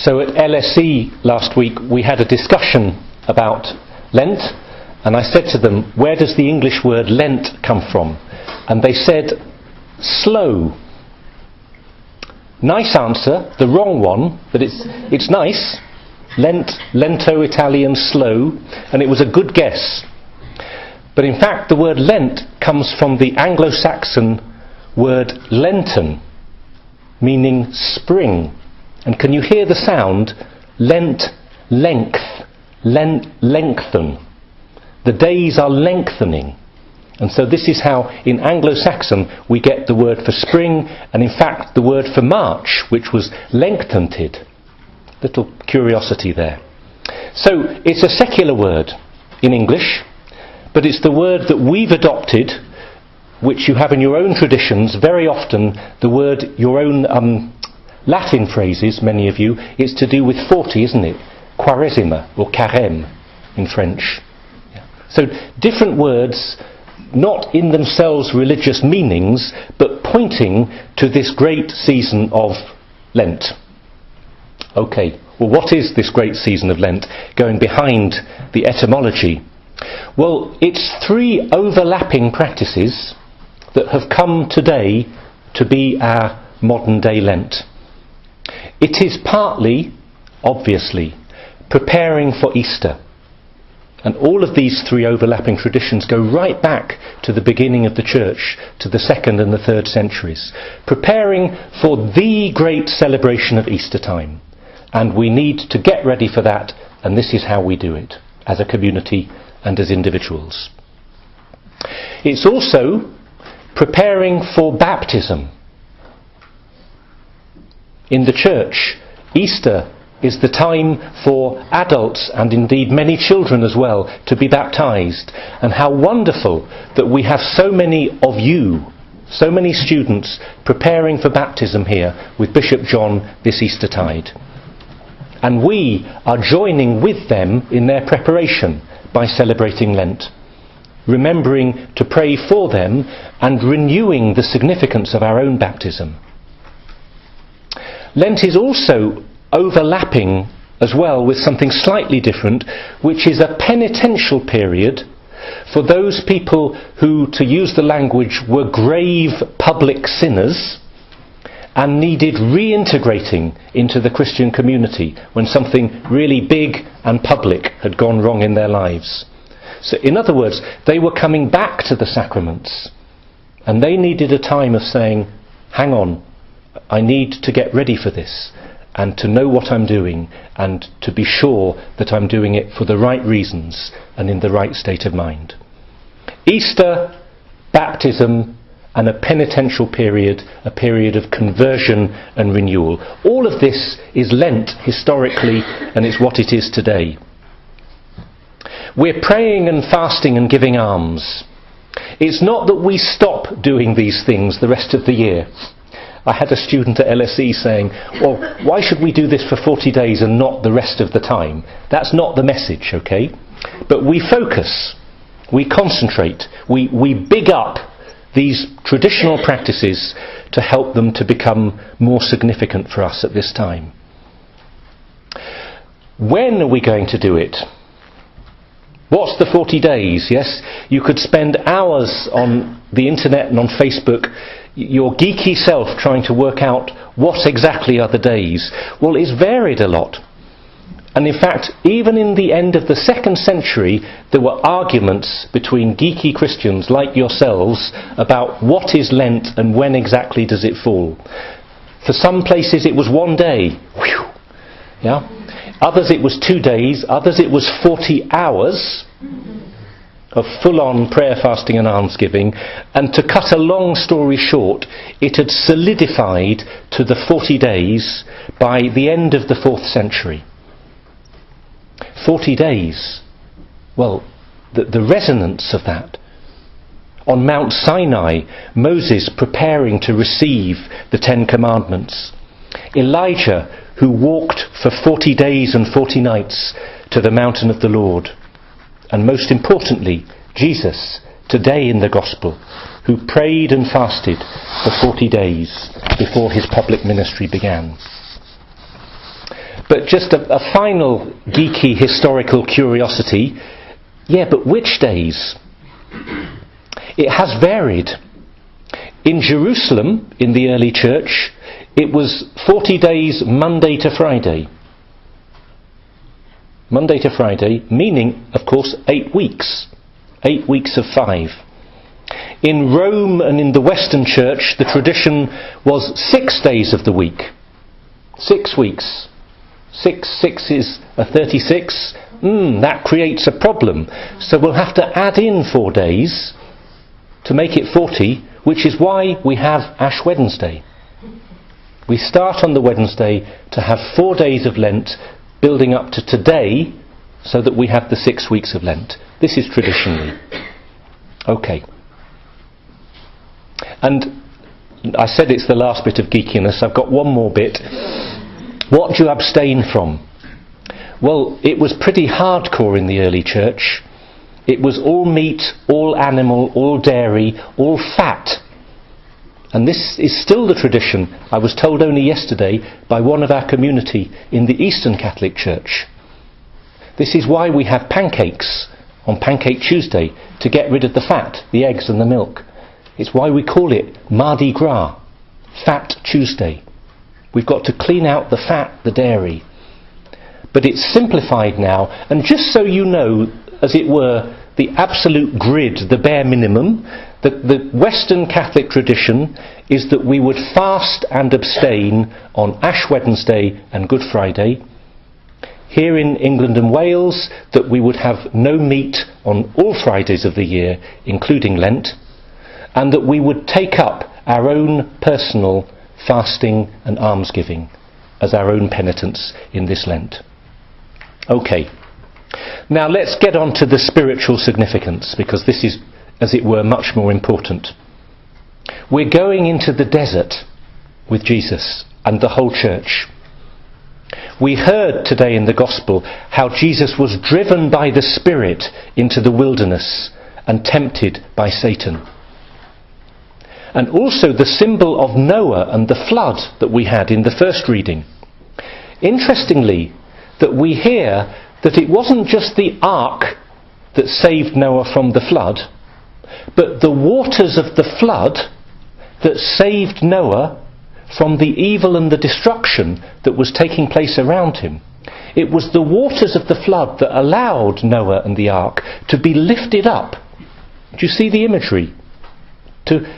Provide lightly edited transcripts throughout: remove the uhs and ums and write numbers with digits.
So at LSE last week we had a discussion about Lent, and I said to them, where does the English word Lent come from? And they said, slow. Nice answer, the wrong one, but it's nice. Lento, Italian, slow, and it was a good guess. But in fact the word Lent comes from the Anglo-Saxon word Lenten, meaning spring. And can you hear the sound? Lent, length, lengthen. The days are lengthening. And so this is how in Anglo-Saxon we get the word for spring, and in fact the word for March, which was lengthened. Little curiosity there. So it's a secular word in English, but it's the word that we've adopted, which you have in your own traditions. Very often the word, your own Latin phrases, many of you, is to do with 40, isn't it? Quaresima, or carême in French. Yeah. So different words, not in themselves religious meanings, but pointing to this great season of Lent. Okay, well, what is this great season of Lent? Going behind the etymology. Well, it's three overlapping practices that have come today to be our modern day Lent. It is partly, obviously, preparing for Easter. And all of these three overlapping traditions go right back to the beginning of the church, to the 2nd and the 3rd centuries. Preparing for the great celebration of Easter time. And we need to get ready for that, and this is how we do it, as a community and as individuals. It's also preparing for baptism. In the church, Easter is the time for adults, and indeed many children as well, to be baptised. And how wonderful that we have so many of you, so many students, preparing for baptism here with Bishop John this Eastertide. And we are joining with them in their preparation by celebrating Lent, remembering to pray for them and renewing the significance of our own baptism. Lent is also overlapping as well with something slightly different, which is a penitential period for those people who, to use the language, were grave public sinners and needed reintegrating into the Christian community when something really big and public had gone wrong in their lives. So in other words, they were coming back to the sacraments, and they needed a time of saying, hang on, I need to get ready for this, and to know what I'm doing, and to be sure that I'm doing it for the right reasons and in the right state of mind. Easter, baptism, and a penitential period, a period of conversion and renewal. All of this is Lent historically, and it's what it is today. We're praying and fasting and giving alms. It's not that we stop doing these things the rest of the year. I had a student at LSE saying, well, why should we do this for 40 days and not the rest of the time? That's not the message, okay? But we focus, we concentrate, we big up these traditional practices to help them to become more significant for us at this time. When are we going to do it? What's the 40 days? Yes, you could spend hours on the internet and on Facebook, your geeky self trying to work out what exactly are the days. Well, it's varied a lot. And in fact, even in the end of the 2nd century, there were arguments between geeky Christians like yourselves about what is Lent and when exactly does it fall. For some places it was 1 day. Whew. Yeah? Others it was 2 days. Others it was 40 hours of full-on prayer, fasting and almsgiving. And to cut a long story short, it had solidified to the 40 days by the end of the 4th century. 40 days. Well, the resonance of that. On Mount Sinai, Moses preparing to receive the 10 Commandments. Elijah, who walked for 40 days and 40 nights to the mountain of the Lord. And most importantly, Jesus, today in the Gospel, who prayed and fasted for 40 days before his public ministry began. But just a final geeky historical curiosity. Yeah, but which days? It has varied. In Jerusalem, in the early church, it was 40 days Monday to Friday. Monday to Friday, meaning, of course, 8 weeks. 8 weeks of 5. In Rome and in the Western Church, the tradition was 6 days of the week. 6 weeks. 6 is a 36. That creates a problem. So we'll have to add in 4 days to make it 40, which is why we have Ash Wednesday. We start on the Wednesday to have 4 days of Lent, building up to today, so that we have the 6 weeks of Lent. This is traditionally. Okay. And I said it's the last bit of geekiness. I've got one more bit. What do you abstain from? Well, it was pretty hardcore in the early church. It was all meat, all animal, all dairy, all fat. And this is still the tradition. I was told only yesterday by one of our community in the Eastern Catholic Church. This is why we have pancakes on Pancake Tuesday, to get rid of the fat, the eggs and the milk. It's why we call it Mardi Gras, Fat Tuesday. We've got to clean out the fat, the dairy. But it's simplified now, and just so you know, as it were, the absolute grid, the bare minimum, the Western Catholic tradition is that we would fast and abstain on Ash Wednesday and Good Friday. Here in England and Wales, that we would have no meat on all Fridays of the year, including Lent, and that we would take up our own personal fasting and almsgiving as our own penitence in this Lent. Okay, now let's get on to the spiritual significance, because this is, as it were, much more important. We're going into the desert with Jesus and the whole church. We heard today in the Gospel how Jesus was driven by the Spirit into the wilderness and tempted by Satan. And also the symbol of Noah and the flood that we had in the first reading. Interestingly, that we hear that it wasn't just the ark that saved Noah from the flood, but the waters of the flood that saved Noah from the evil and the destruction that was taking place around him. It was the waters of the flood that allowed Noah and the ark to be lifted up. Do you see the imagery?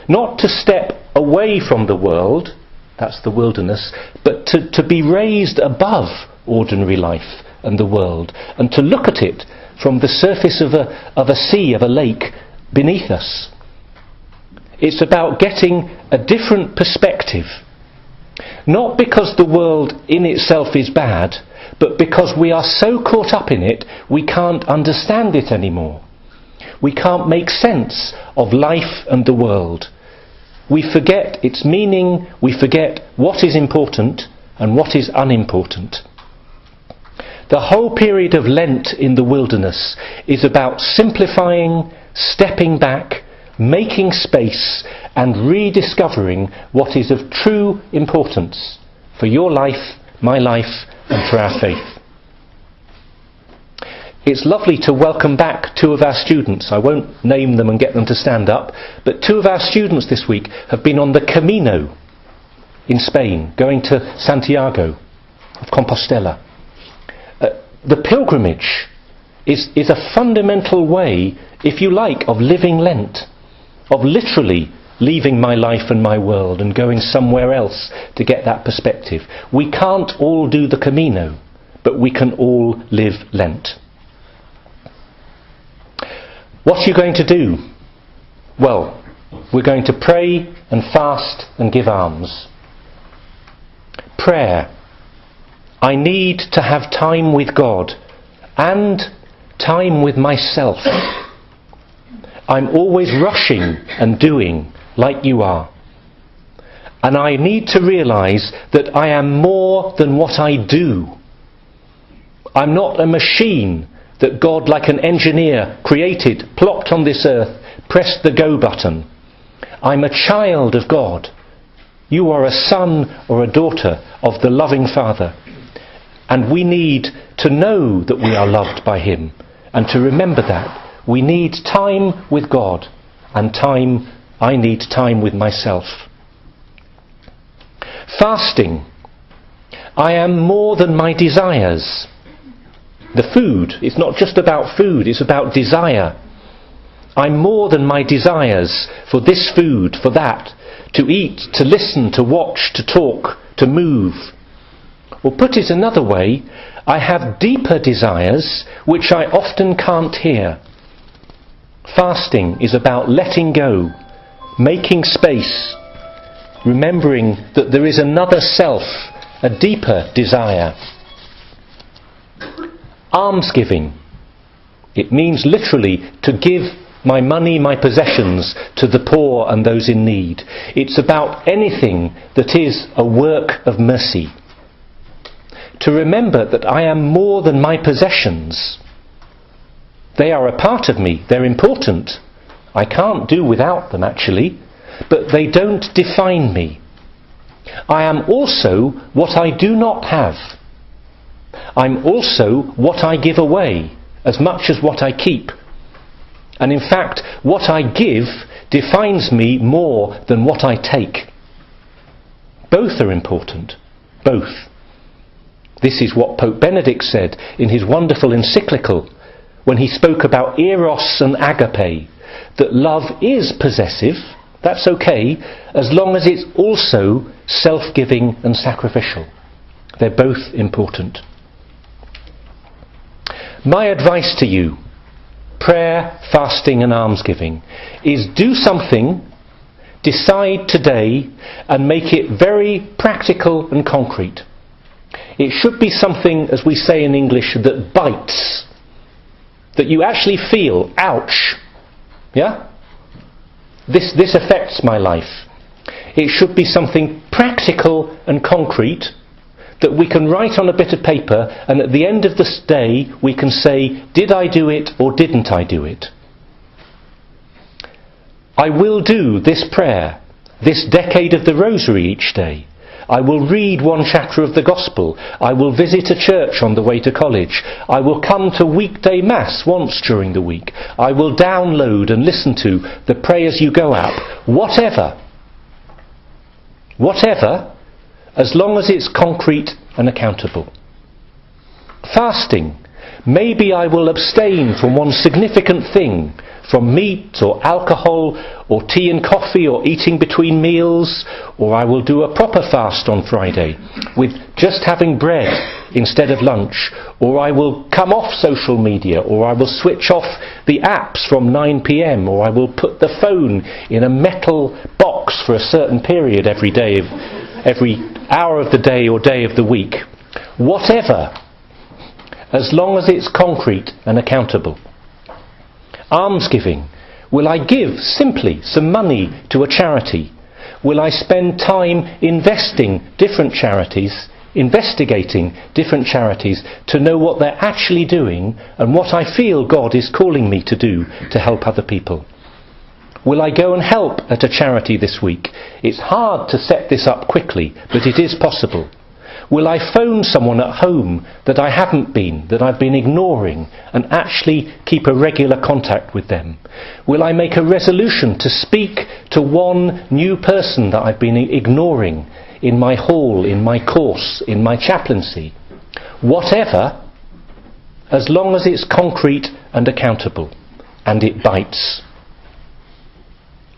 Not to step away from the world, that's the wilderness, but to be raised above ordinary life and the world, and to look at it from the surface of a sea, of a lake beneath us. It's about getting a different perspective. Not because the world in itself is bad, but because we are so caught up in it, we can't understand it anymore. We can't make sense of life and the world. We forget its meaning, we forget what is important and what is unimportant. The whole period of Lent in the wilderness is about simplifying, stepping back, making space and rediscovering what is of true importance for your life, my life and for our faith. It's lovely to welcome back 2 of our students. I won't name them and get them to stand up, but 2 of our students this week have been on the Camino in Spain, going to Santiago of Compostela. The pilgrimage is a fundamental way, if you like, of living Lent, of literally leaving my life and my world and going somewhere else to get that perspective. We can't all do the Camino, but we can all live Lent. What are you going to do? Well, we're going to pray and fast and give alms. Prayer. I need to have time with God and time with myself. I'm always rushing and doing like you are. And I need to realise that I am more than what I do. I'm not a machine that God, like an engineer, created, plopped on this earth, pressed the go button. I'm a child of God. You are a son or a daughter of the loving Father. And we need to know that we are loved by him. And to remember that, we need time with God. And I need time with myself. Fasting. I am more than my desires. The food, it's not just about food, it's about desire. I'm more than my desires for this food, for that, to eat, to listen, to watch, to talk, to move. Or put it another way, I have deeper desires which I often can't hear. Fasting is about letting go, making space, remembering that there is another self, a deeper desire. Almsgiving. It means literally to give my money, my possessions to the poor and those in need. It's about anything that is a work of mercy. To remember that I am more than my possessions. They are a part of me, they're important. I can't do without them actually, but they don't define me. I am also what I do not have. I'm also what I give away, as much as what I keep. And in fact, what I give defines me more than what I take. Both are important. Both. This is what Pope Benedict said in his wonderful encyclical when he spoke about eros and agape, that love is possessive, that's okay, as long as it's also self-giving and sacrificial. They're both important. My advice to you, prayer, fasting and almsgiving, is do something, decide today and make it very practical and concrete. It should be something, as we say in English, that bites, that you actually feel, ouch, yeah? This affects my life. It should be something practical and concrete that we can write on a bit of paper, and at the end of this day we can say, did I do it or didn't I do it? I will do this prayer, this decade of the Rosary each day. I will read one chapter of the Gospel. I will visit a church on the way to college. I will come to weekday Mass once during the week. I will download and listen to the Pray As You Go app. Whatever, as long as it's concrete and accountable. Fasting. Maybe I will abstain from one significant thing, from meat or alcohol or tea and coffee or eating between meals, or I will do a proper fast on Friday with just having bread instead of lunch, or I will come off social media, or I will switch off the apps from 9 p.m, or I will put the phone in a metal box for a certain period every day, every hour of the day or day of the week. Whatever, as long as it's concrete and accountable. Almsgiving. Will I give simply some money to a charity? Will I spend time investigating different charities to know what they're actually doing and what I feel God is calling me to do to help other people? Will I go and help at a charity this week? It's hard to set this up quickly, but it is possible. Will I phone someone at home that I've been ignoring, and actually keep a regular contact with them? Will I make a resolution to speak to one new person that I've been ignoring in my hall, in my course, in my chaplaincy? Whatever, as long as it's concrete and accountable, and it bites.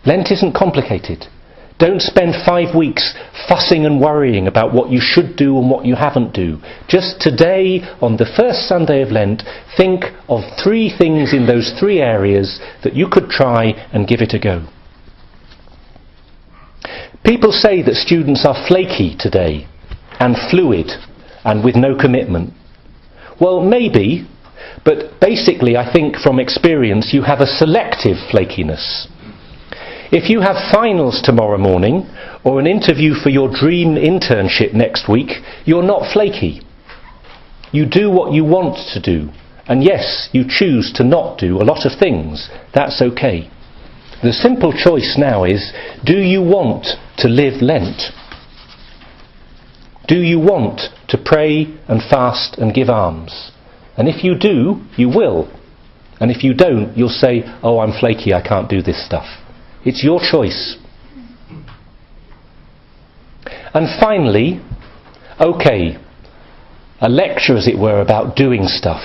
Lent isn't complicated. Don't spend 5 weeks fussing and worrying about what you should do and what you haven't do. Just today, on the first Sunday of Lent, think of 3 things in those 3 areas that you could try and give it a go. People say that students are flaky today and fluid and with no commitment. Well, maybe, but basically I think from experience you have a selective flakiness. If you have finals tomorrow morning or an interview for your dream internship next week, you're not flaky. You do what you want to do. And yes, you choose to not do a lot of things. That's okay. The simple choice now is, do you want to live Lent? Do you want to pray and fast and give alms? And if you do, you will. And if you don't, you'll say, oh, I'm flaky, I can't do this stuff. It's your choice. And finally, okay, a lecture, as it were, about doing stuff.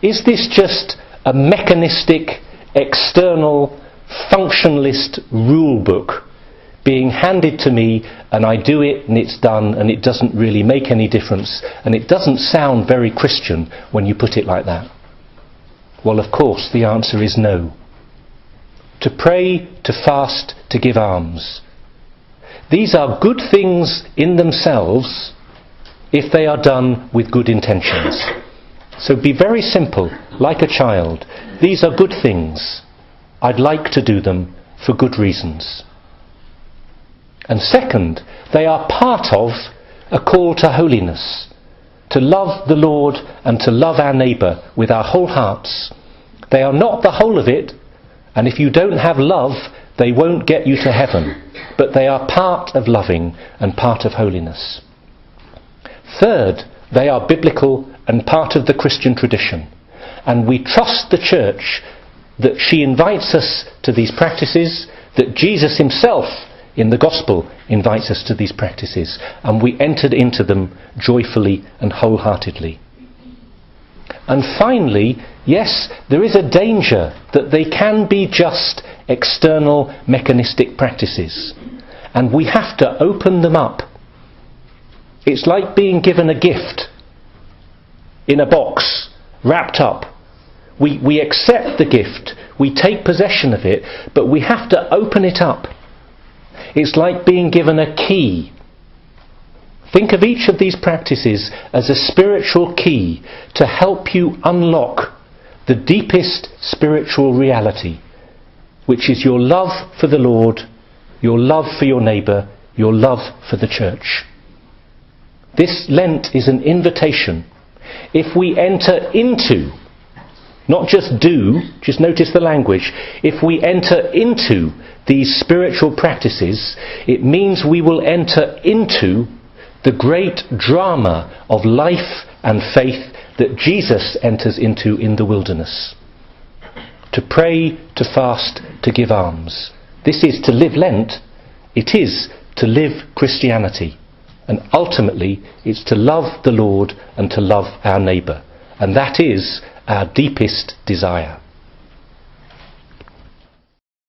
Is this just a mechanistic, external, functionalist rule book being handed to me, and I do it and it's done, and it doesn't really make any difference, and it doesn't sound very Christian when you put it like that? Well, of course, the answer is no. To pray, to fast, to give alms. These are good things in themselves if they are done with good intentions. So be very simple, like a child. These are good things. I'd like to do them for good reasons. And second, they are part of a call to holiness, to love the Lord and to love our neighbour with our whole hearts. They are not the whole of it, and if you don't have love, they won't get you to heaven. But they are part of loving and part of holiness. Third, they are biblical and part of the Christian tradition. And we trust the Church that she invites us to these practices, that Jesus himself in the Gospel invites us to these practices, and we entered into them joyfully and wholeheartedly. And finally, yes, there is a danger that they can be just external mechanistic practices, and we have to open them up. It's like being given a gift in a box, wrapped up. We accept the gift, we take possession of it, but we have to open it up. It's like being given a key. Think of each of these practices as a spiritual key to help you unlock the deepest spiritual reality, which is your love for the Lord, your love for your neighbour, your love for the Church. This Lent is an invitation. If we enter into, not just do, just notice the language, if we enter into these spiritual practices, it means we will enter into the great drama of life and faith that Jesus enters into in the wilderness. To pray, to fast, to give alms. This is to live Lent. It is to live Christianity. And ultimately, it's to love the Lord and to love our neighbour. And that is our deepest desire.